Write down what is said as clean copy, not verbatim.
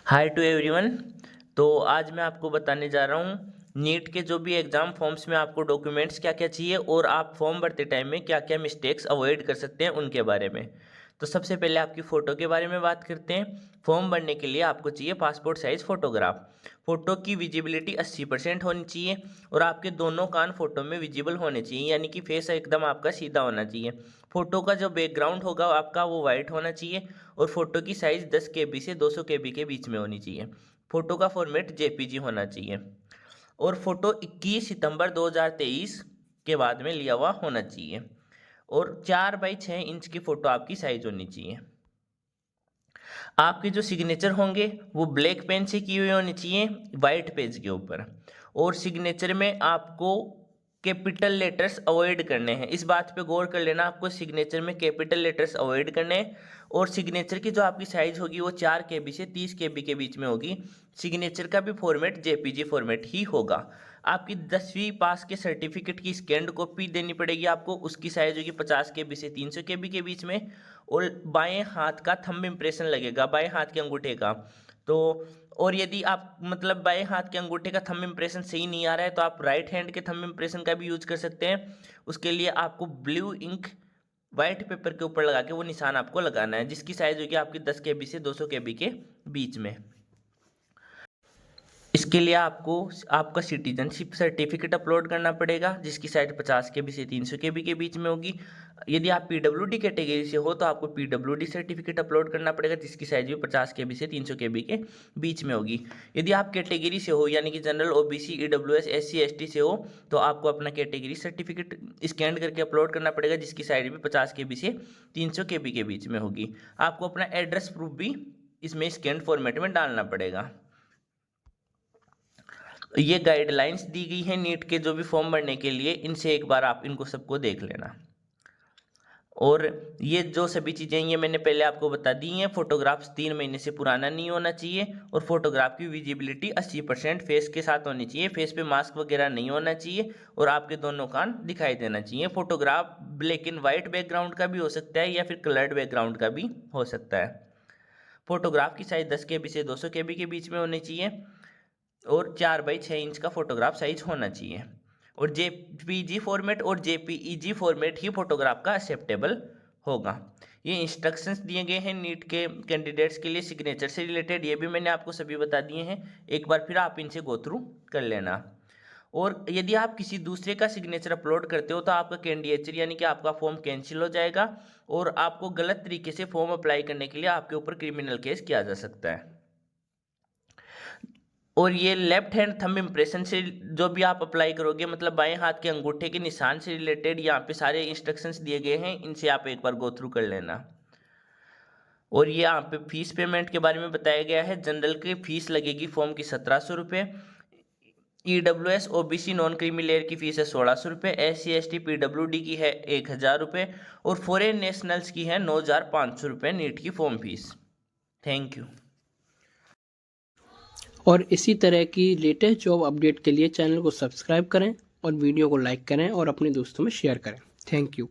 Hi to everyone. तो आज मैं आपको बताने जा रहा हूँ नीट के जो भी एग्ज़ाम फॉर्म्स में आपको डॉक्यूमेंट्स क्या क्या चाहिए और आप फॉर्म भरते टाइम में क्या क्या मिस्टेक्स अवॉइड कर सकते हैं उनके बारे में। तो सबसे पहले आपकी फ़ोटो के बारे में बात करते हैं। फॉर्म भरने के लिए आपको चाहिए पासपोर्ट साइज़ फ़ोटोग्राफ। फ़ोटो की विजिबिलिटी 80% होनी चाहिए और आपके दोनों कान फ़ोटो में विजिबल होने चाहिए, यानी कि फेस एकदम आपका सीधा होना चाहिए। फ़ोटो का जो बैकग्राउंड होगा आपका वो वाइट होना चाहिए और फोटो की साइज़ 10 KB से 200 KB के बीच में होनी चाहिए। फ़ोटो का फॉर्मेट JPG होना चाहिए और फ़ोटो 21 सितंबर 2023 के बाद में लिया हुआ होना चाहिए और 4 बाई 6 इंच की फ़ोटो आपकी साइज़ होनी चाहिए। आपके जो सिग्नेचर होंगे वो ब्लैक पेन से किए हुए होने चाहिए वाइट पेज के ऊपर, और सिग्नेचर में आपको कैपिटल लेटर्स अवॉइड करने हैं। इस बात पे गौर कर लेना, आपको सिग्नेचर में कैपिटल लेटर्स अवॉइड करने हैं और सिग्नेचर की जो आपकी साइज होगी वो 4 KB से 30 KB के बीच में होगी। सिग्नेचर का भी फॉर्मेट JPG फॉर्मेट ही होगा। आपकी 10वीं पास के सर्टिफिकेट की स्कैंड कॉपी देनी पड़ेगी आपको, उसकी साइज होगी 50 KB से 300 KB के बीच में और बाएं हाथ का थंब इम्प्रेशन लगेगा, बाएं हाथ के अंगूठे का। तो और यदि आप मतलब बाएं हाथ के अंगूठे का थंब इम्प्रेशन सही नहीं आ रहा है तो आप राइट हैंड के थंब इम्प्रेशन का भी यूज कर सकते हैं। उसके लिए आपको ब्लू इंक वाइट पेपर के ऊपर लगा के वो निशान आपको लगाना है, जिसकी साइज होगी आपकी 10 KB से 200 KB के बीच में। इसके लिए आपको आपका सिटीजनशिप सर्टिफिकेट अपलोड करना पड़ेगा, जिसकी साइज 50 KB से 300 KB के बीच में होगी। यदि आप PWD कैटेगरी से हो तो आपको PWD सर्टिफिकेट अपलोड करना पड़ेगा, जिसकी साइज भी 50 KB से 300 KB के बीच में होगी। यदि आप कैटेगरी से हो यानी कि general, OBC, EWS, SC, ST से हो तो आपको अपना कैटेगरी सर्टिफिकेट स्कैन करके अपलोड करना पड़ेगा, जिसकी साइज भी 50 KB से 300 KB के बीच में होगी। आपको अपना एड्रेस प्रूफ भी इसमें स्कैन फॉर्मेट में डालना पड़ेगा। ये गाइडलाइंस दी गई है नीट के जो भी फॉर्म भरने के लिए, इनसे एक बार आप इनको सबको देख लेना। और ये जो सभी चीज़ें ये मैंने पहले आपको बता दी हैं। फोटोग्राफ्स 3 महीने से पुराना नहीं होना चाहिए और फोटोग्राफ की विजिबिलिटी 80% फेस के साथ होनी चाहिए, फेस पे मास्क वगैरह नहीं होना चाहिए और आपके दोनों कान दिखाई देना चाहिए। Photograph black and white background का भी हो सकता है या फिर कलर्ड बैकग्राउंड का भी हो सकता है। फोटोग्राफ की साइज 10 KB से 200 KB के बीच में होनी चाहिए और 4 बाई 6 इंच का फोटोग्राफ साइज होना चाहिए और JPG फॉर्मेट और JPEG फॉर्मेट ही फोटोग्राफ का एक्सेप्टेबल होगा। ये इंस्ट्रक्शंस दिए गए हैं नीट के कैंडिडेट्स के लिए सिग्नेचर से रिलेटेड, ये भी मैंने आपको सभी बता दिए हैं। एक बार फिर आप इनसे गो थ्रू कर लेना। और यदि आप किसी दूसरे का सिग्नेचर अपलोड करते हो तो आपका कैंडिडेचर यानी कि आपका फॉर्म कैंसिल हो जाएगा और आपको गलत तरीके से फॉर्म अप्लाई करने के लिए आपके ऊपर क्रिमिनल केस किया जा सकता है। और ये लेफ्ट हैंड थंब इम्प्रेशन से जो भी आप अप्लाई करोगे, मतलब बाएं हाथ के अंगूठे के निशान से रिलेटेड यहाँ पे सारे इंस्ट्रक्शंस दिए गए हैं, इनसे आप एक बार गो थ्रू कर लेना। और ये यहाँ पे फीस पेमेंट के बारे में बताया गया है। जनरल की फीस लगेगी फॉर्म की 1700 रुपये, EWS OBC non creamy layer की फीस है 1600 रुपये, SC ST PWD की है 1000 रुपये और फॉरेन नेशनल्स की है 9500 रुपये नीट की फॉर्म फीस। Thank you. और इसी तरह की लेटेस्ट जॉब अपडेट के लिए चैनल को सब्सक्राइब करें और वीडियो को लाइक करें और अपने दोस्तों में शेयर करें। Thank you.